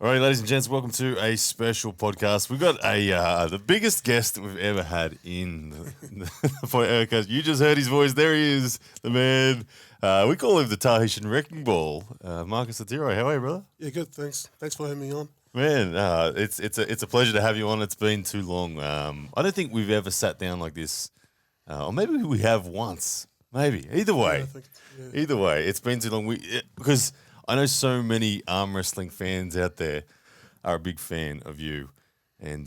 All right, ladies and gents, welcome to a special podcast. We've got the biggest guest we've ever had in the podcast. You just heard his voice. There he is, the man. We call him the Tahitian Wrecking Ball. Marcus Atirai, how are you, brother? Yeah, good. Thanks. Thanks for having me on. Man, it's a pleasure to have you on. It's been too long. I don't think we've ever sat down like this, or maybe we have once. Maybe either way, either way, it's been too long. Because I know so many arm wrestling fans out there are a big fan of you, and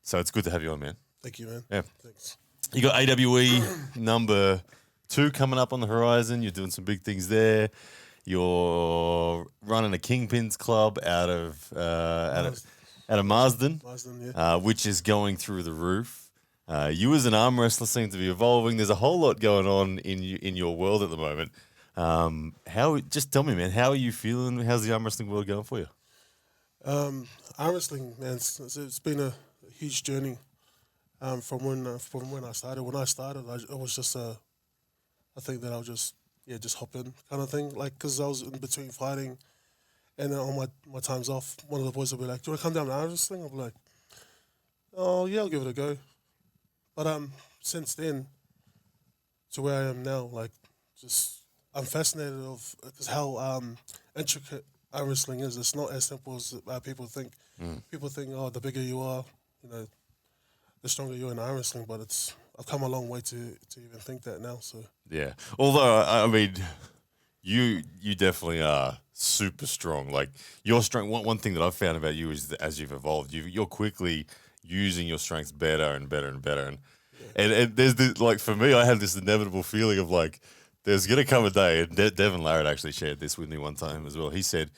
so it's good to have you on, man. Thank you, man. Yeah, Thanks. you got AWE number 2 coming up on the horizon. You're doing some big things there. You're running a Kingpins club out of Marsden, Yeah. which is going through the roof. You as an arm wrestler seem to be evolving. There's a whole lot going on in your world at the moment. Just tell me, man, how are you feeling? How's the arm wrestling world going for you? Arm wrestling, man, it's been a huge journey from when I started. When I started, it was just I think that I was just hop in kind of thing. Like, because I was in between fighting, and then on my times off, one of the boys would be like, "Do you want to come down to arm wrestling?" I'll be like, "Oh yeah, I'll give it a go." But since then to where I am now, like, just I'm fascinated of because how intricate arm wrestling is. It's not as simple as people think. People think, oh, the bigger you are, the stronger you are in arm wrestling. But I've come a long way to even think that now. So Yeah. Although I mean, you definitely are super strong. Like your strength. One thing that I've found about you is that as you've evolved, you're quickly using your strengths better and better and better. And there's this, like, for me, I had this inevitable feeling of like, there's gonna come a day, and Devin Larratt actually shared this with me one time as well. He said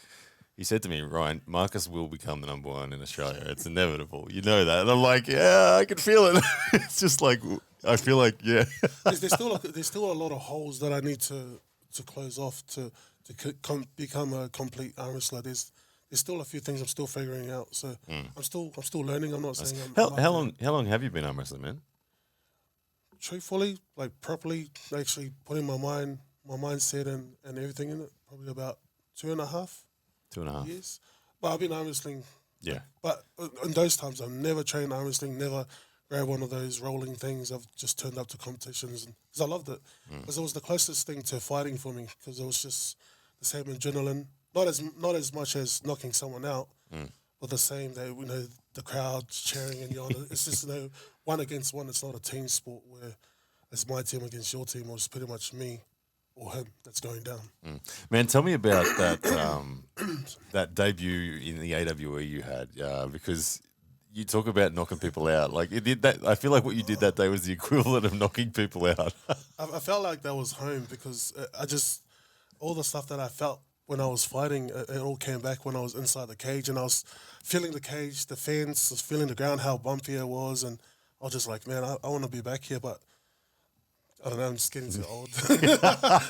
to me, Ryan, Marcus will become the number 1 in Australia. It's inevitable. You know that. And I'm like, yeah, I can feel it. It's just like, I feel like, yeah. there's still a lot of holes that I need to close off to become a complete arm wrestler. There's still a few things I'm still figuring out. So I'm still learning. I'm not saying How long have you been arm wrestling, man? Truthfully, like properly, actually putting my mindset and everything in it, probably about 2.5 years. But I've been arm wrestling. Yeah. But in those times, I've never trained arm wrestling, never grabbed one of those rolling things. I've just turned up to competitions because I loved it. Because it was the closest thing to fighting for me. Because it was just the same adrenaline, not as much as knocking someone out, but the same. The crowd cheering and yelling. It's just one against one. It's not a team sport where it's my team against your team, or it's pretty much me or him that's going down. Man, tell me about that that debut in the AWE you had, because you talk about knocking people out. Like it did that. I feel like what you did that day was the equivalent of knocking people out. I felt like that was home because all the stuff that I felt when I was fighting, it all came back when I was inside the cage, and I was feeling the cage, the fence, I was feeling the ground, how bumpy it was, and I was just like, man, I want to be back here, but I don't know, I'm just getting too old.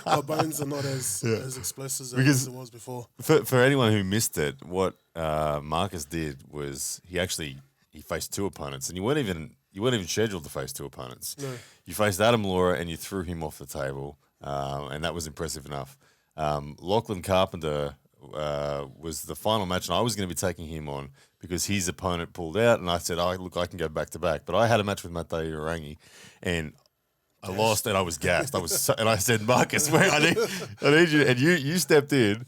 My bones are not as explosive as it was before. For anyone who missed it, what Marcus did was he faced 2 opponents, and you weren't even scheduled to face 2 opponents. No. You faced Adam Laura, and you threw him off the table, and that was impressive enough. Lachlan Carpenter was the final match, and I was going to be taking him on because his opponent pulled out, and I said, "Oh, look, I can go back to back." But I had a match with Matei Irangi, and I lost, and I was gassed. And I said, "Marcus, wait, I need you." And you stepped in,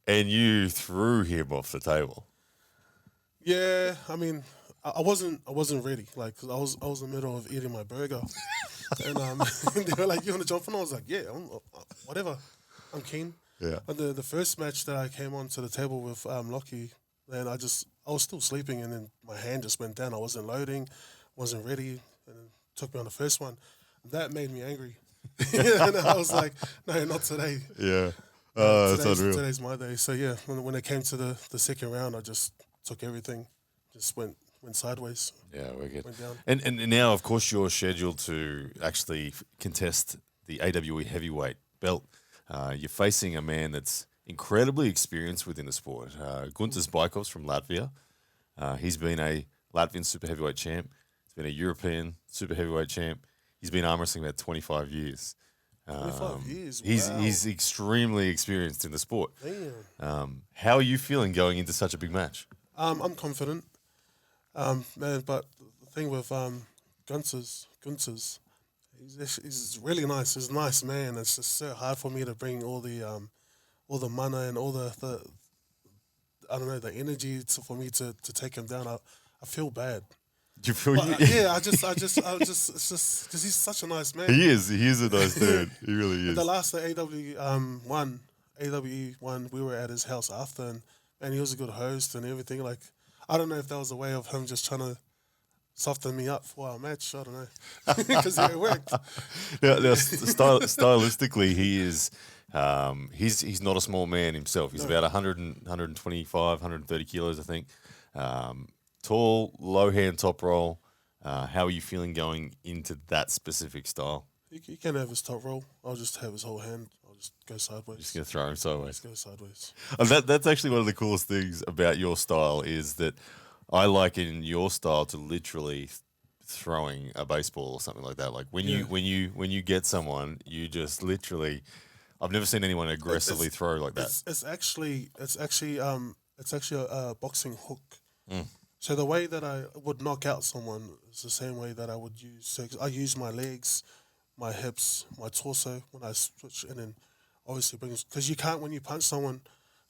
and you threw him off the table. Yeah, I mean, I wasn't ready. Like, 'cause I was in the middle of eating my burger, and they were like, "You want to jump on?" I was like, "Yeah, whatever, I'm keen." Yeah. And the first match that I came onto the table with Lockie, then I was still sleeping, and then my hand just went down. I wasn't loading, wasn't ready, and it took me on the first one. That made me angry, and I was like, "No, not today." Yeah. That's unreal. Today's my day. So yeah, when it came to the second round, I just took everything, just went sideways. Yeah, we're good. Went down. And now, of course, you're scheduled to actually contest the AWE heavyweight belt. You're facing a man that's incredibly experienced within the sport. Guntars Baikovs from Latvia. He's been a Latvian super heavyweight champ. He's been a European super heavyweight champ. He's been arm wrestling about 25 years. 25 years. He's extremely experienced in the sport. Damn. How are you feeling going into such a big match? I'm confident, man. But the thing with Gunters, he's really nice. He's a nice man. It's just so hard for me to bring all the mana and all the I don't know the energy for me to take him down. I feel bad. Do you feel But, yeah, I just, it's just because he's such a nice man. He is a nice dude. He really is. The last AWE one, we were at his house after, and he was a good host and everything. Like, I don't know if that was a way of him just trying to soften me up for our match. I don't know, because it worked. Stylistically, he is. He's not a small man himself. He's about 125, 130 kilos, I think. Tall, low hand top roll. How are you feeling going into that specific style? He can have his top roll. I'll just have his whole hand. I'll just go sideways. Just gonna throw him sideways. Just go sideways. And that's actually one of the coolest things about your style is that I liken your style to literally throwing a baseball or something like that. Like when you get someone, you just literally. I've never seen anyone aggressively throw like that. It's actually a boxing hook. Mm. So the way that I would knock out someone is the same way that I would use. So I use my legs, my hips, my torso when I switch, and then obviously because you can't when you punch someone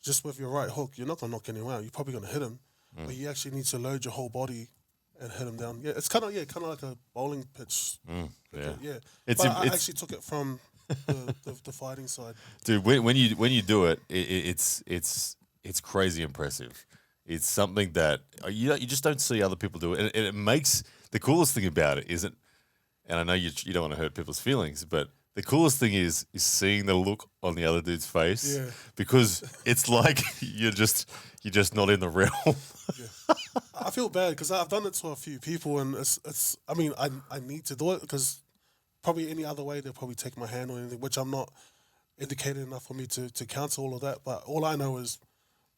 just with your right hook, you're not gonna knock anyone out. You're probably gonna hit him, but you actually need to load your whole body and hit him down. Yeah, it's kind of like a bowling pitch. Yeah. I actually took it from the fighting side. Dude, when you do it, it's crazy impressive. It's something that you just don't see other people do it, and it makes the coolest thing about it isn't. And I know you don't want to hurt people's feelings, but the coolest thing is seeing the look on the other dude's face, because it's like you're just not in the realm. I feel bad because I've done it to a few people, and it's. I mean, I need to do it because probably any other way they'll probably take my hand or anything, which I'm not educated enough for me to counter all of that. But all I know is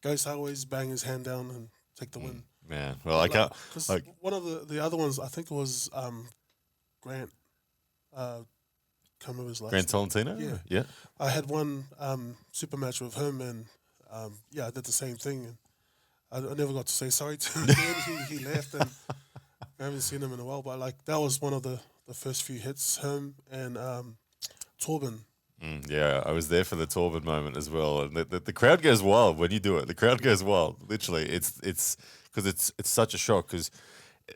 go sideways, bang his hand down, and take the win. Man, well, I can't. Because one of the other ones, I think it was Grant. Can't remember his last Grant name. Tolentino? Yeah. I had one super match with him, and I did the same thing. And I never got to say sorry to him. He left, and I haven't seen him in a while. But like that was one of the first few hits. Him and Torben. Yeah, I was there for the Torben moment as well, and the crowd goes wild when you do it. The crowd goes wild. Literally, it's because it's such a shock because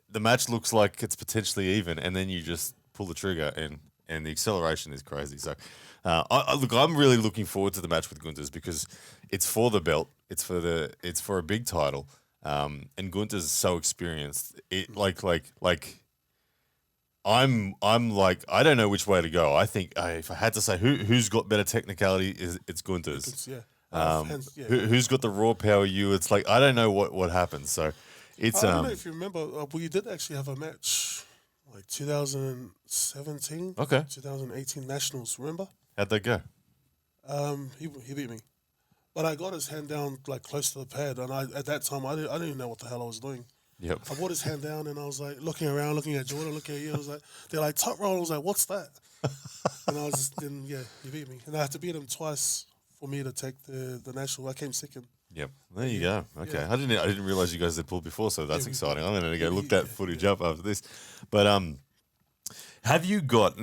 the match looks like it's potentially even, and then you just pull the trigger, and the acceleration is crazy. So, I'm really looking forward to the match with Gunters because it's for the belt. It's for a big title, and Gunters is so experienced. I'm like I don't know which way to go. I think if I had to say who's got better technicality, it's Gunters. Who's got the raw power? It's like I don't know what happens. So it's I don't know if you remember. We did actually have a match like 2017. Okay. 2018 Nationals. Remember? How'd that go? He beat me, but I got his hand down like close to the pad, and at that time I didn't even know what the hell I was doing. Yep. I brought his hand down, and I was like looking around, looking at Jordan, looking at you. I was like, they're like top roll. I was like, what's that? And I was just, then he beat me, and I had to beat him twice for me to take the national. I came second. Yep. There you go. Okay. Yeah. I didn't realize you guys had pulled before, so that's exciting. I'm going to go look that footage up after this. But have you got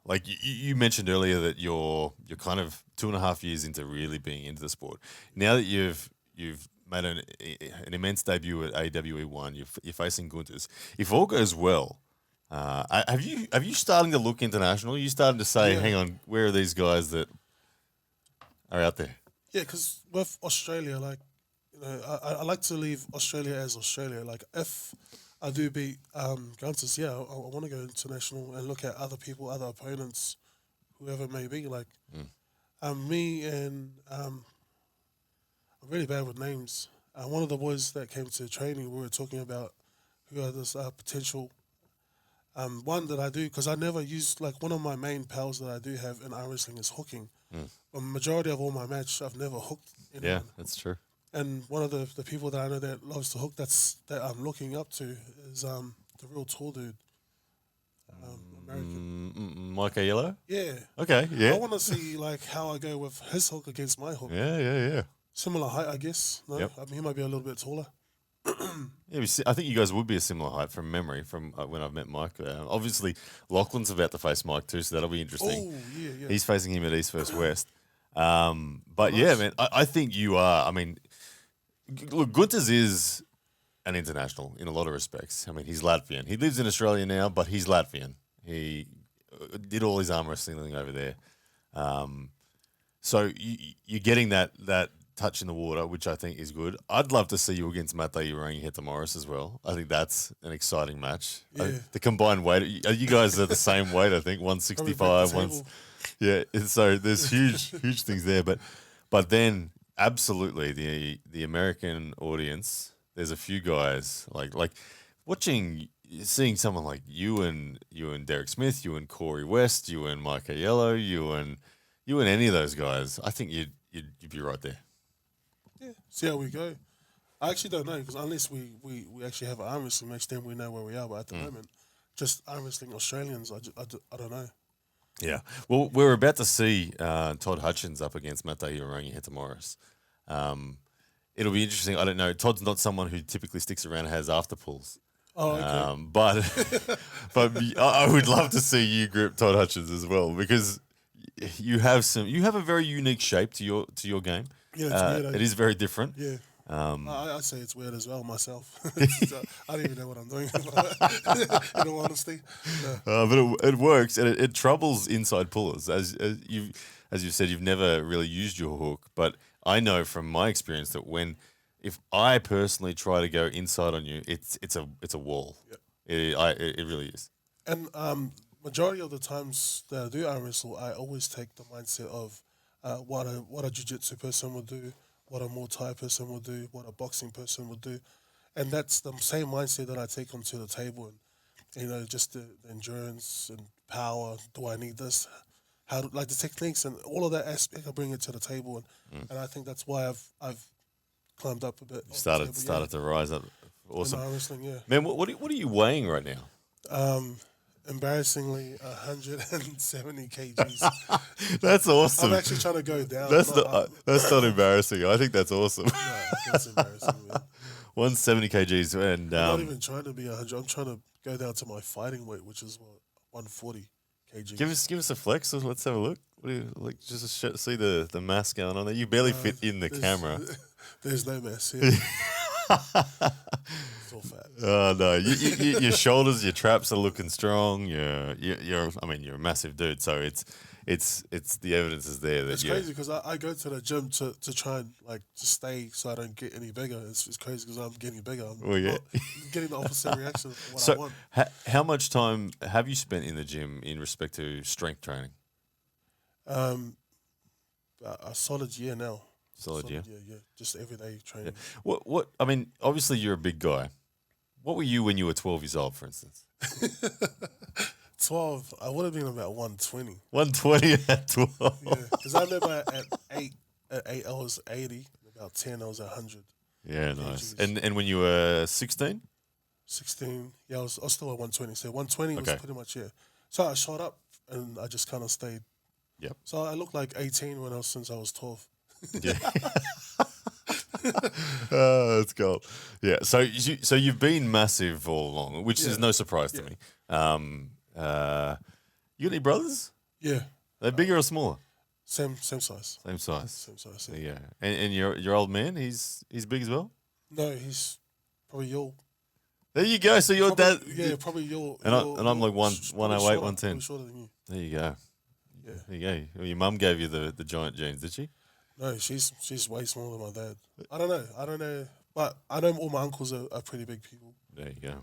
like you mentioned earlier that you're kind of 2.5 years into really being into the sport. Now that you've made an immense debut at AWE1, you're facing Gunters. If all goes well, have you starting to look international? Are you starting to say, hang on, where are these guys that are out there? Yeah, because with Australia, like, I like to leave Australia as Australia. Like, if I do beat Gunters, I want to go international and look at other people, other opponents, whoever it may be. Like, me and I'm really bad with names. One of the boys that came to training, we were talking about who are this potential. One that I do, because I never use, like, one of my main powers that I do have in arm wrestling is hooking. The majority of all my matches, I've never hooked anyone. Yeah, that's true. And one of the people that I know that loves to hook, that I'm looking up to, is the real tall dude. I'm American. Micah Yellow? Yeah. Okay, I yeah. want to see like how I go with his hook against my hook. Yeah. Similar height, I guess. No, Yep. I mean he might be a little bit taller. Yeah, I think you guys would be a similar height from memory from when I've met Mike. Obviously, Lachlan's about to face Mike too, so that'll be interesting. Oh yeah. He's facing him at East vs West. But yeah, nice. man, I think you are. I mean, look, Gunters is an international in a lot of respects. I mean, he's Latvian. He lives in Australia now, but he's Latvian. He did all his arm wrestling over there. So you're getting that touch in the water, which I think is good. I'd love to see you against Matai Urangi Morris as well. I think that's an exciting match. Yeah. The combined weight, you guys are the same weight, I think, Probably break 165. the table. Yeah, and so there's huge things there. But then absolutely the American audience, there's a few guys like seeing someone like you and Derek Smith, you and Corey West, you and Mike Aiello, you and any of those guys, I think you'd be right there. Yeah. See how we go. I actually don't know because unless we actually have an arm wrestling match, then we know where we are. But at the moment, just arm wrestling Australians, I don't know. Yeah. Well, we're about to see Todd Hutchins up against Matai Urangi Morris. It'll be interesting. I don't know. Todd's not someone who typically sticks around and has after pulls. Oh, okay. But I would love to see you grip Todd Hutchins as well because you have a very unique shape to your game. Yeah, it's weird. It is very different. Yeah. I say it's weird as well myself. I don't even know what I'm doing. In all honesty, no. But it works and it troubles inside pullers. As you said, you've never really used your hook, but I know from my experience that if I personally try to go inside on you, it's a wall. Yep. It really is. And majority of the times that I do arm wrestle, I always take the mindset of what a jiu-jitsu person would do, what a Muay Thai person would do, what a boxing person would do, and that's the same mindset that I take onto the table. And just the endurance and power. Do I need this? Like the techniques and all of that aspect, I bring it to the table, and I think that's why I've climbed up a bit. Started to rise up. Awesome. In arm wrestling, yeah. Man, what are you weighing right now? Embarrassingly, 170 kgs. That's awesome. I'm actually trying to go down. That's not embarrassing. I think that's awesome. No, that's embarrassing, man. 170 kgs and I'm not even trying to be 100. I'm trying to go down to my fighting weight, which is 140 kgs. give us a flex. Let's have a look. What do you like? Just see the mass going on there. You barely fit in the camera. There's no mass here. It's all fat. Oh no, your shoulders, your traps are looking strong. You're a massive dude. So it's the evidence is there that it's crazy because I go to the gym to try and to stay so I don't get any bigger. It's crazy because I'm getting bigger. I'm getting the opposite reaction of what I want. How much time have you spent in the gym in respect to strength training? A solid year now. Solid year. Yeah. Just everyday training. Yeah. What? I mean, obviously you're a big guy. What were you when you were 12 years old, for instance? 12, I would have been about 120. 120 at 12. Yeah, because I remember at 8 I was 80. About 10 I was 100. Yeah, nice. And when you were 16? 16, yeah, I was still at 120. So 120 was pretty much, yeah. So I shot up and I just kind of stayed. Yep. So I looked like 18 since I was 12. Yeah. That's gold. Yeah. So you've been massive all along, which is no surprise to me. You got any brothers? Yeah. They're bigger or smaller? Same size. Same size. Same size. Yeah. And your old man, he's big as well? No, he's probably your. There you go. So your dad. Yeah, probably your. And I'm like 108, 110. Shorter than you. There you go. Yeah. There you go. Well, your mum gave you the giant genes, did she? No, she's way smaller than my dad. I don't know. But I know all my uncles are pretty big people. There you go.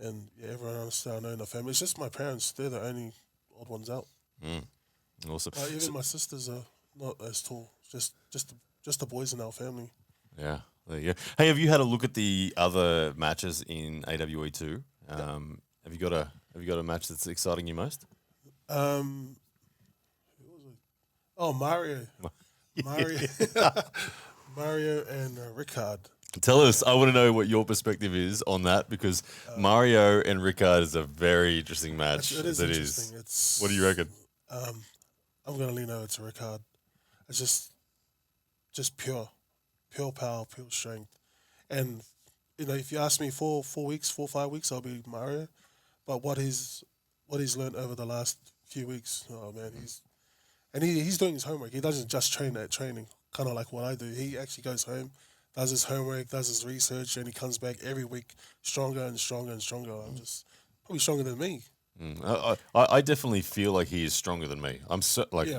And yeah, everyone else I know in the family. It's just my parents. They're the only odd ones out. Awesome. Even my sisters are not as tall. Just the boys in our family. Yeah, there you go. Hey, have you had a look at the other matches in AWE 2? Have you got a match that's exciting you most? Who was it? Oh, Mario. Mario and Rickard. Tell us. I want to know what your perspective is on that because Mario and Ricard is a very interesting match. It is interesting. It's What do you reckon? I'm gonna lean over to Ricard. It's just pure power, pure strength. And if you ask me 4 5 weeks, I'll be Mario. But what he's learned over the last few weeks, oh man, he's doing his homework. He doesn't just train at training, kind of like what I do. He actually goes home, does his homework, does his research, and he comes back every week stronger and stronger and stronger. I'm just probably stronger than me. I definitely feel like he is stronger than me. I'm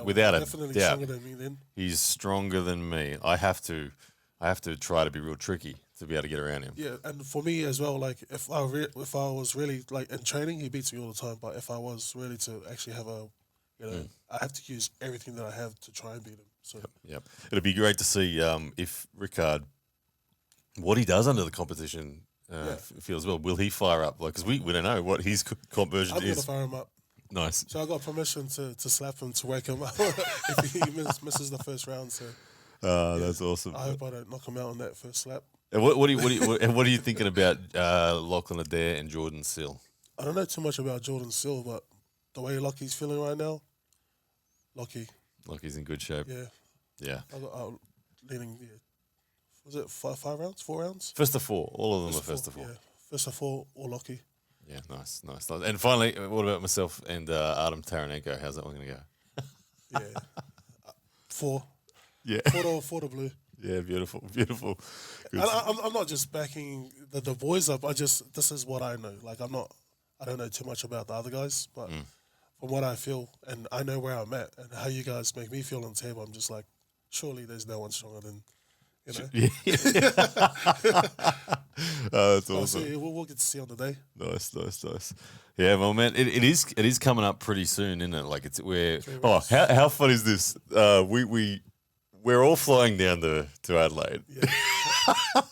without a definitely doubt. stronger than me. Then He's stronger than me. I have to try to be real tricky to be able to get around him. yeah, and for me as well, like if I was really like in training, he beats me all the time. But if I was really to actually have I have to use everything that I have to try and beat him. So Yep. It'd be great to see if Ricard, what he does under the competition feels well. Will he fire up? Because we don't know what his comp version I'm gonna is. fire him up. Nice. So I got permission to slap him to wake him up if he misses the first round. So That's awesome. I hope I don't knock him out on that first slap. And what are you thinking about Lachlan Adair and Jordan Sill? I don't know too much about Jordan Sill, but the way Lockie's feeling right now, Lockie, Lockie's in good shape. yeah, Yeah. I got leaning. Yeah, was it 4 rounds? First of four. All of them are first of four. Yeah, first of four or Lockie. Yeah, nice. And finally, what about myself and Artem Taranenko? How's that one going to go? Yeah, 4. Yeah. 4 to blue. Yeah, beautiful. Good. I'm not just backing the boys up. This is what I know. Like I don't know too much about the other guys, but from what I feel, and I know where I'm at, and how you guys make me feel on the table, I'm just like, surely there's no one stronger than, Yeah. That's awesome. So we'll get to see on the day. Nice. Yeah, well, man, it is coming up pretty soon, isn't it? Like how fun is this? We're all flying down to Adelaide. Yeah.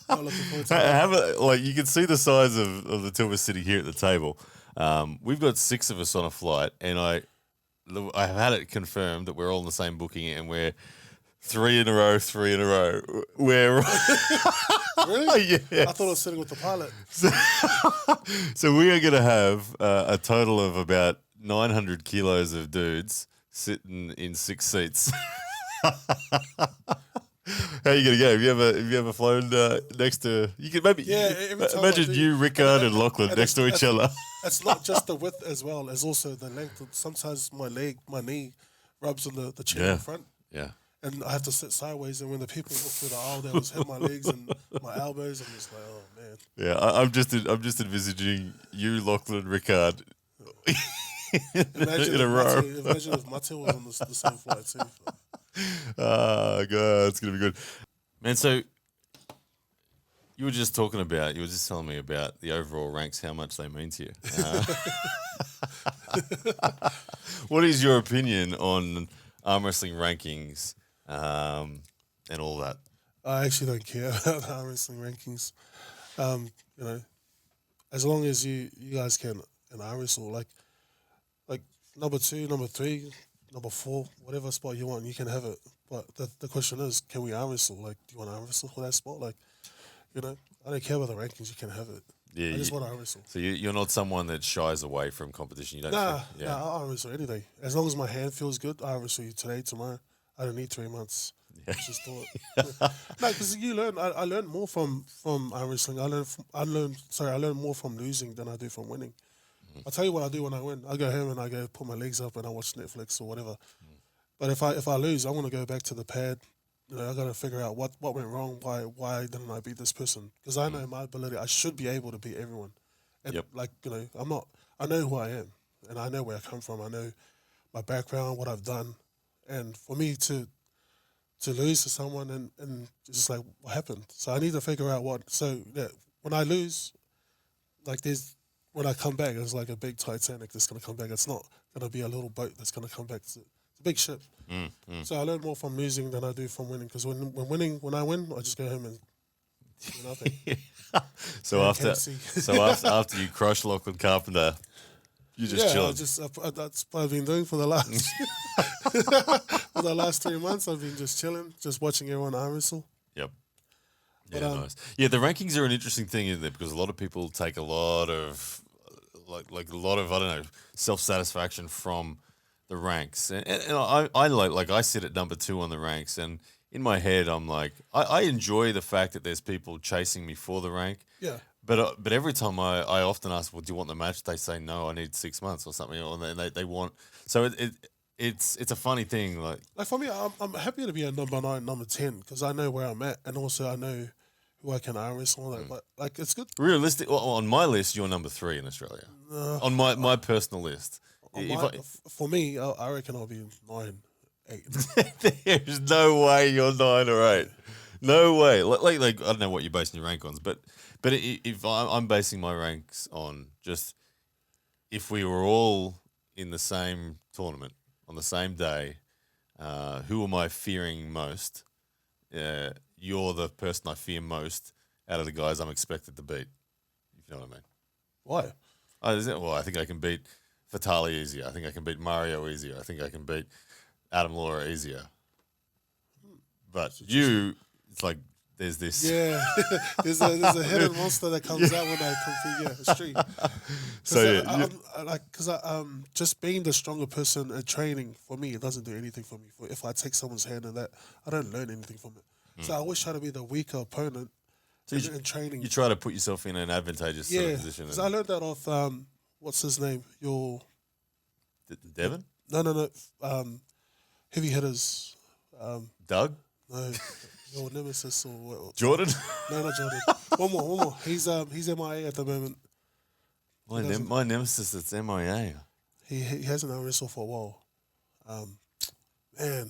I'm looking forward to that. You can see the size of the two of us sitting here at the table. We've got 6 of us on a flight, and I have had it confirmed that we're all in the same booking, and we're 3 in a row. We're Really? Yeah. I thought I was sitting with the pilot. So we are going to have a total of about 900 kilos of dudes sitting in 6 seats. How are you gonna go? Have you ever flown next to? You can maybe every time imagine I do. you, Ricard, and Lachlan next to each other. It's not just the width as well; it's also the length. Sometimes my knee rubs on the chair in front, Yeah. and I have to sit sideways. And when the people walk through the aisle, they always hit my legs and my elbows. I'm just like, oh man. Yeah, I'm just envisaging you, Lachlan, Ricard. Imagine in a row. Imagine if Mate was on the same flight too. Oh god, it's gonna be good, man. So you were just telling me about the overall ranks, how much they mean to you. What is your opinion on arm wrestling rankings and all that? I actually don't care about the arm wrestling rankings. As long as you guys can arm wrestle, like number 2, number 3, number 4, whatever spot you want, you can have it. But the question is, can we arm wrestle? Like, do you want to arm wrestle for that spot? Like, I don't care about the rankings. You can have it. Yeah, I just want to arm wrestle. So you're not someone that shies away from competition. You don't. Nah, I'll arm wrestle any day. As long as my hand feels good, I'll arm wrestle you today, tomorrow. I don't need 3 months. Yeah. Just do it. No, because you learn. I learn more from arm wrestling. I learn more from losing than I do from winning. I'll tell you what I do when I win. I go home and I go put my legs up and I watch Netflix or whatever. But if I lose, I want to go back to the pad. I got to figure out what went wrong. Why didn't I beat this person? Because I know my ability. I should be able to beat everyone. And I'm not. I know who I am, and I know where I come from. I know my background, what I've done, and for me to lose to someone and it's just like what happened. So I need to figure out what. So that when I lose, like when I come back, it's like a big Titanic that's going to come back. It's not going to be a little boat that's going to come back. It's a big ship. So I learn more from losing than I do from winning. Because when I win, I just go home and do nothing. So after you crush Lachlan Carpenter, you just chilling. That's what I've been doing for the last 3 months. I've been just chilling, just watching everyone arm wrestle. Yep. But, Yeah, nice. Yeah, the rankings are an interesting thing, isn't it? Because a lot of people take a lot of, like a lot of, I don't know, self satisfaction from the ranks, and I like I sit at number 2 on the ranks, and in my head I'm like, I enjoy the fact that there's people chasing me for the rank, yeah. but every time I often ask, well, do you want the match? They say no, I need 6 months or something, or they want. So it's a funny thing, like. Like for me, I'm happy to be a number 9, number 10 because I know where I'm at, and also I know who I can arm wrestle and all that. But like, it's good. Realistic, well, on my list, you're number 3 in Australia. On my personal list, On if my, for me, I reckon I'll be 9, 8. there's no way you're 9 or 8, no way. Like I don't know what you're basing your rank on, but if I'm basing my ranks on just if we were all in the same tournament on the same day, who am I fearing most? You're the person I fear most out of the guys I'm expected to beat. If you know what I mean. Why? Well, I think I can beat Vitali easier. I think I can beat Mario easier. I think I can beat Adam Laura easier. But you, it's like there's this. Yeah, there's a hidden monster that comes out when I compete. Yeah, it's true. So Just being the stronger person and training for me, it doesn't do anything for me. If I take someone's hand and that, I don't learn anything from it. So I always try to be the weaker opponent in training. You try to put yourself in an advantageous sort of position. Because I learned that off what's his name? Devon? No. Heavy hitters. Doug? No, your nemesis or what? Jordan? No, not Jordan. One more. He's MIA at the moment. My nemesis that's MIA. He hasn't arm wrestled for a while. Man.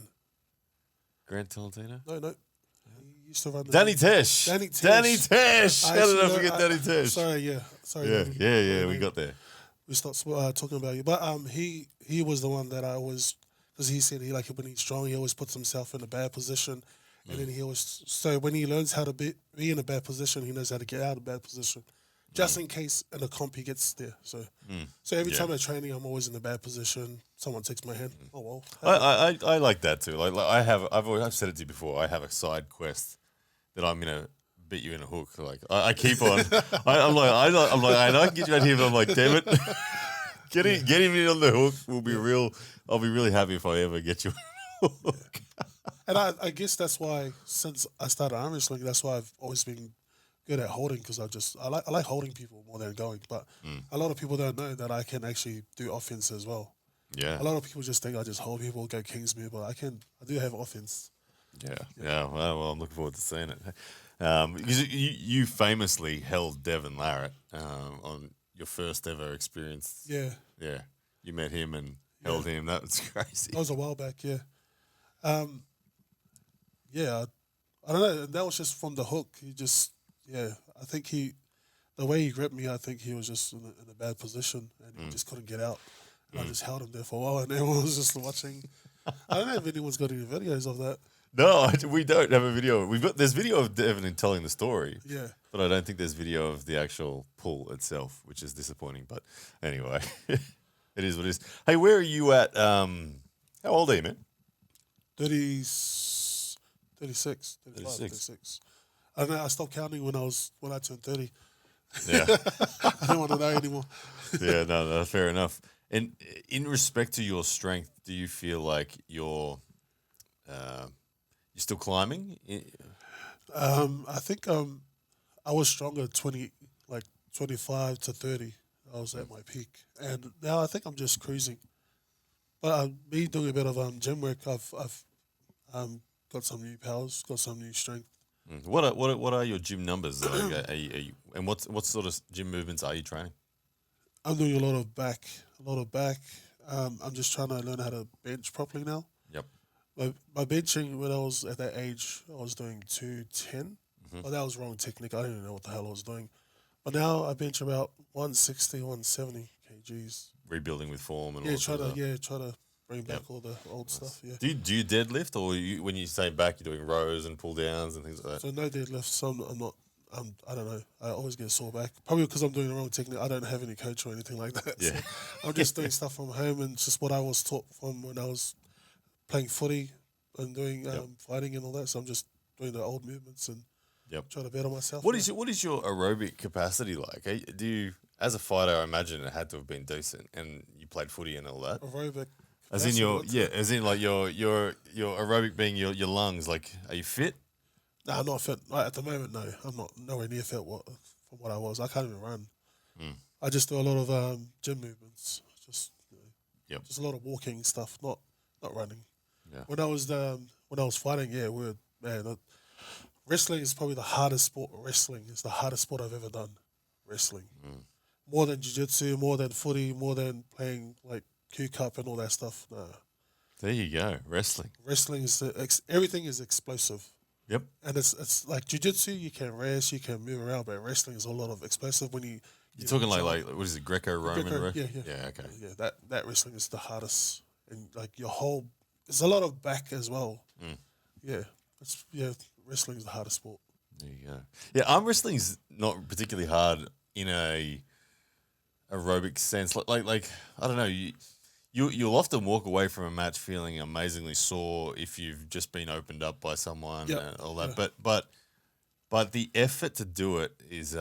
Grant Tolentino? No. He used to run the Danny Tesh. Danny Tesh. How did I forget Danny Tesh? Sorry. Yeah. We got there. We stopped talking about you, but he was the one that I was, because he said when he's strong, he always puts himself in a bad position, and then he always, so when he learns how to be in a bad position, he knows how to get out of a bad position, just in case in a comp he gets there. So every time I'm training, I'm always in a bad position. Someone takes my hand. Oh well. I like that too. Like I've said it to you before. I have a side quest that I'm gonna beat you in a hook. Like I keep on. I'm like I can get you out here, but I'm like, damn it, get him in on the hook. Will be real. I'll be really happy if I ever get you in a hook. And I guess that's why, since I started arm wrestling, that's why I've always been good at holding, because I like holding people more than going. But a lot of people don't know that I can actually do offense as well. Yeah. A lot of people just think I just hold people, go Kingsmere, but I do have offense. Yeah. Well, I'm looking forward to seeing it. Because you famously held Devon Larratt on your first ever experience. Yeah. Yeah. You met him and held him. That was crazy. That was a while back, yeah. I don't know. That was just from the hook. He just, I think the way he gripped me, I think he was just in a bad position and he just couldn't get out. And I just held him there for a while and everyone was just watching. I don't know if anyone's got any videos of that. No, we don't have a video. There's video of Devon telling the story. Yeah. But I don't think there's video of the actual pull itself, which is disappointing. But anyway, it is what it is. Hey, where are you at? How old are you, man? 36, 35, 36. I don't know. I stopped counting when I turned 30. Yeah. I don't want to know anymore. Yeah, no, fair enough. And in respect to your strength, do you feel like you're still climbing? I think I was stronger 25 to 30. I was at my peak, and now I think I'm just cruising. But me doing a bit of gym work, I've got some new powers, got some new strength. What are your gym numbers? Are you, and what sort of gym movements are you training? I'm doing a lot of back. I'm just trying to learn how to bench properly now. Yep. My benching, when I was at that age, I was doing 210. But that was wrong technique. I didn't even know what the hell I was doing. But now I bench about 160, 170 kgs. Rebuilding with form and all try to bring back all the old stuff. Yeah. Do you deadlift, or when you say back, you're doing rows and pull downs and things like that? So no deadlift. So I'm not. I don't know. I always get a sore back. Probably because I'm doing the wrong technique. I don't have any coach or anything like that. Yeah. So I'm just doing stuff from home and just what I was taught from when I was playing footy and doing fighting and all that. So I'm just doing the old movements and Yep. Try to better myself. What is your aerobic capacity like? Do you, as a fighter, I imagine it had to have been decent, and you played footy and all that. aerobic? As in as in like your aerobic being your lungs. Like, are you fit? Nah, I'm not fit. Right, at the moment, no. I'm not nowhere near fit from what I was. I can't even run. I just do a lot of gym movements. Just Yep. just a lot of walking stuff, not running. Yeah. When I was fighting, wrestling is probably the hardest sport. Wrestling is the hardest sport I've ever done. Wrestling. More than jiu-jitsu, more than footy, more than playing like Q-Cup and all that stuff. No. There you go. Wrestling. Wrestling is everything is explosive. Yep. And it's like jiu-jitsu, you can rest, you can move around, but wrestling is a lot of explosive when you... You're talking like what is it, Greco-Roman? Yeah. Yeah, okay. Yeah, that wrestling is the hardest. And like your whole... There's a lot of back as well. Yeah. Wrestling is the hardest sport. There you go. Yeah, arm wrestling's not particularly hard in a aerobic sense. Like I don't know, you'll often walk away from a match feeling amazingly sore if you've just been opened up by someone and all that. Yeah. But the effort to do it is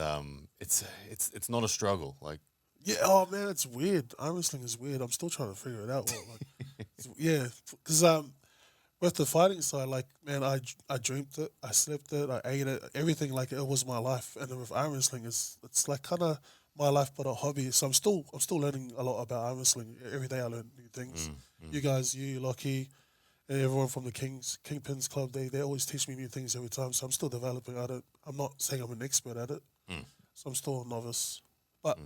it's not a struggle. Like, yeah, oh man, it's weird. Arm wrestling is weird. I'm still trying to figure it out. Because with the fighting side, like, man, I dreamt it, I slept it, I ate it, everything like it was my life. And then with arm wrestling, it's like kind of my life but a hobby. So I'm still learning a lot about arm wrestling. Every day I learn new things. You guys, Lockie, and everyone from the Kingpins Club, they always teach me new things every time. So I'm still developing at it. I'm not saying I'm an expert at it. So I'm still a novice. But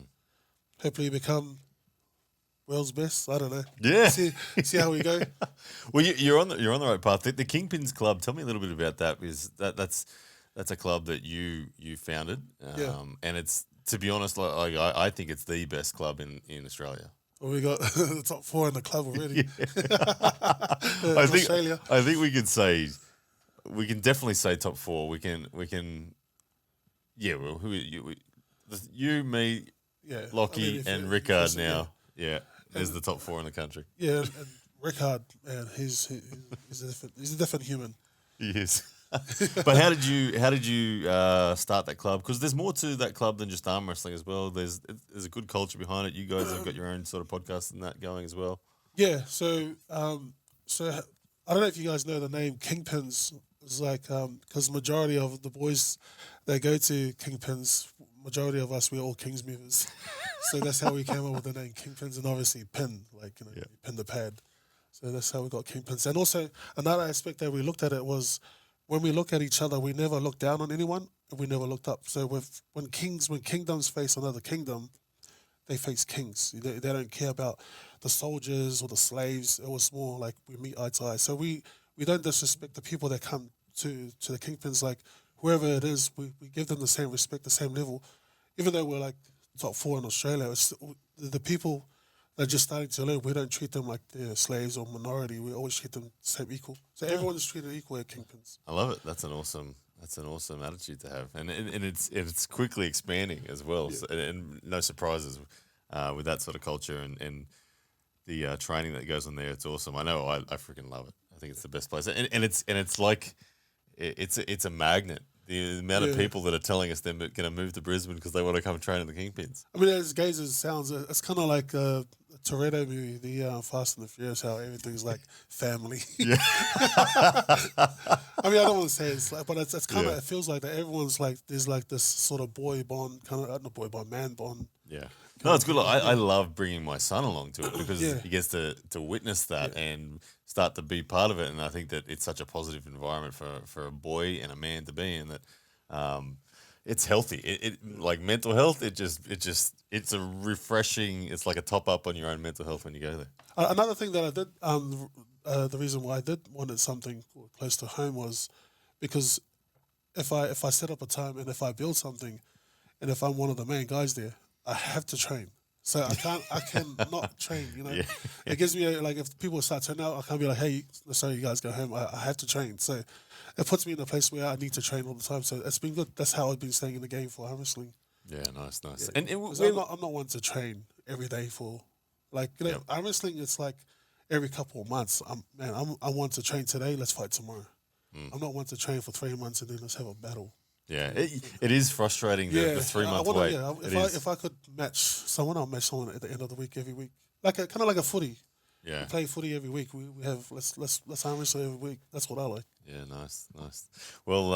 hopefully become world's best. I don't know. Yeah. See how we go. Well, you're on the right path. The Kingpins Club. Tell me a little bit about that. Because that's a club that you founded. And it's, to be honest, like I think it's the best club in Australia. Well, we got the top 4 in the club already. Australia. I think we can definitely say top 4. We can. Yeah. Well, you, me, Lockie, and Rickard now. Yeah, there's the top 4 in the country. Yeah, and Rickard, man, he's a different human. He is. But how did you start that club? Because there's more to that club than just arm wrestling as well. There's a good culture behind it. You guys have got your own sort of podcast and that going as well. Yeah. So I don't know if you guys know the name Kingpins. It's like because majority of the boys that go to Kingpins, majority of us, we're all Kings movers. So that's how we came up with the name Kingpins, and obviously pin, like, you pin the pad. So that's how we got Kingpins. And also another aspect that we looked at it was when we look at each other, we never look down on anyone and we never looked up. So when kingdoms face another kingdom, they face kings. They don't care about the soldiers or the slaves. It was more like we meet eye to eye. So we don't disrespect the people that come to the Kingpins. Like whoever it is, we give them the same respect, the same level. Even though we're like top 4 in Australia, it's the people that are just starting to learn. We don't treat them like they're slaves or minority. We always treat them the same equal. So everyone is treated equal at Kingpins. I love it. That's an awesome attitude to have, and it's quickly expanding as well. Yeah. So, and no surprises with that sort of culture and the training that goes on there. It's awesome. I know. I freaking love it. I think it's the best place, and it's like it's a magnet. The amount of people that are telling us they're going to move to Brisbane because they want to come train in the Kingpins. I mean, as gay as it sounds, it's kind of like a Toretto movie, the Fast and the Furious, how everything's like family. Yeah. I mean, I don't want to say it's like, but it's kind of, it feels like that everyone's like, there's like this sort of boy bond, kind of, not boy bond, man bond. Yeah. No, it's good. I love bringing my son along to it because he gets to witness that and start to be part of it. And I think that it's such a positive environment for a boy and a man to be in that. It's healthy. It like mental health. It's a refreshing. It's like a top up on your own mental health when you go there. Another thing that I did, the reason why I did wanted something close to home was because if I set up a time and if I build something, and if I'm one of the main guys there, I have to train. So I can not train, you know. Yeah. It gives me like if people start turning out, I can't be like, hey, sorry, you guys go home. I have to train. So it puts me in a place where I need to train all the time. So it's been good. That's how I've been staying in the game for arm wrestling. Yeah, nice. Yeah. And I'm not one to train every day for, like, you know, arm wrestling. It's like every couple of months. I want to train today. Let's fight tomorrow. I'm not one to train for 3 months and then let's have a battle. Yeah, it is frustrating the 3 month wait. Yeah, if I could match someone, I'll match someone at the end of the week every week, kind of like a footy. Yeah, we play footy every week. We have let's arm wrestle every week. That's what I like. yeah, nice. Well,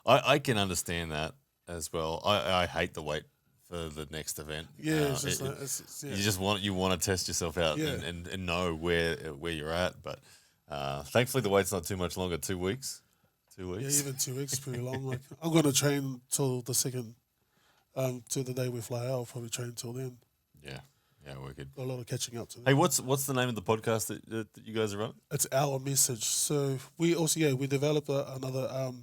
I can understand that as well. I hate the wait for the next event. Yeah, it's just you want to test yourself out and know where you're at. But thankfully, the wait's not too much longer. 2 weeks. 2 weeks. Yeah, even 2 weeks is pretty long. Like I'm gonna train till the second, till the day we fly out. I'll probably train till then. Yeah, wicked. Got a lot of catching up to do. Hey, what's the name of the podcast that you guys are running? It's Our Message. So we also we developed another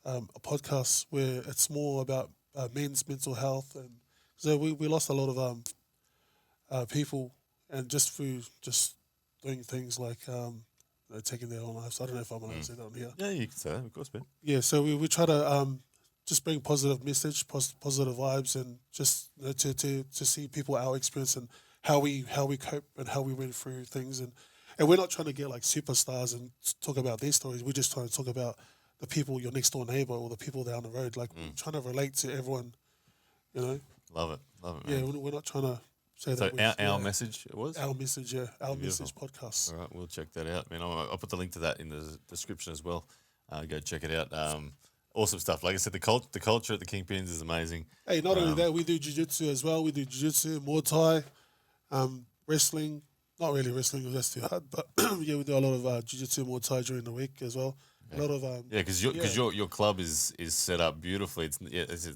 a podcast where it's more about men's mental health, and so we lost a lot of people, and just through just doing things like taking their own lives. I don't know if I'm allowed to say that on here. Yeah, you can say that, of course, man. Yeah, so we try to just bring positive message, positive vibes, and just to see people our experience and how we cope and how we went through things, and we're not trying to get like superstars and talk about their stories. We're just trying to talk about the people, your next door neighbor or the people down the road. Like we're trying to relate to everyone, you know. Love it, man. Yeah, we're not trying to say so that. Our Message it was Our Message, yeah, Our Beautiful. Message podcast. All right, we'll check that out, man. I'll put the link to that in the description as well. Go check it out. Awesome stuff. Like I said, the culture at the Kingpins is amazing. Hey, not only that, we do jiu-jitsu as well. We do jiu-jitsu, Muay Thai, wrestling. Not really wrestling because that's too hard, but yeah, we do a lot of jiu-jitsu, Muay Thai during the week as well. Yeah. A lot of because your club is set up beautifully. It's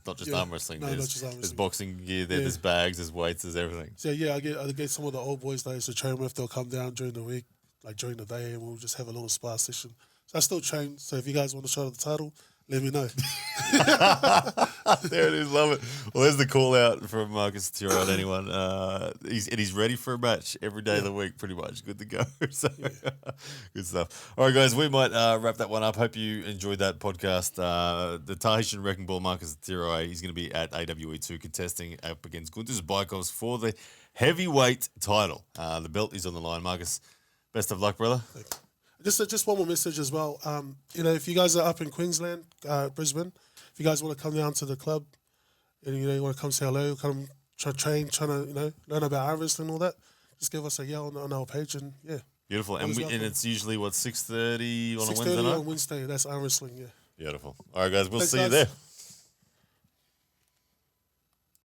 not just arm wrestling. No, not just arm There's wrestling. boxing gear. There's bags. There's weights. There's everything. So yeah, I get some of the old boys that I used to train with. They'll come down during the week, like during the day, and we'll just have a little spar session. So I still train. So if you guys want to show the title, let me know. There it is, love it. Well, there's the call out from Marcus Atirai to anyone. He's ready for a match every day of the week, pretty much. Good to go. So, good stuff. All right, guys, we might wrap that one up. Hope you enjoyed that podcast. The Tahitian Wrecking Ball, Marcus Atirai, he's going to be at AWE2 contesting up against Guntars Baikovs for the heavyweight title. The belt is on the line. Marcus, best of luck, brother. Just one more message as well. If you guys are up in Queensland, Brisbane, if you guys want to come down to the club, and you want to come say hello, come trying to learn about arm wrestling and all that, just give us a yell on our page, and yeah. Beautiful, and it's usually 6:30 on a Wednesday night. 6:30 on Wednesday. That's arm wrestling, yeah. Beautiful. All right, guys, we'll see you guys. there.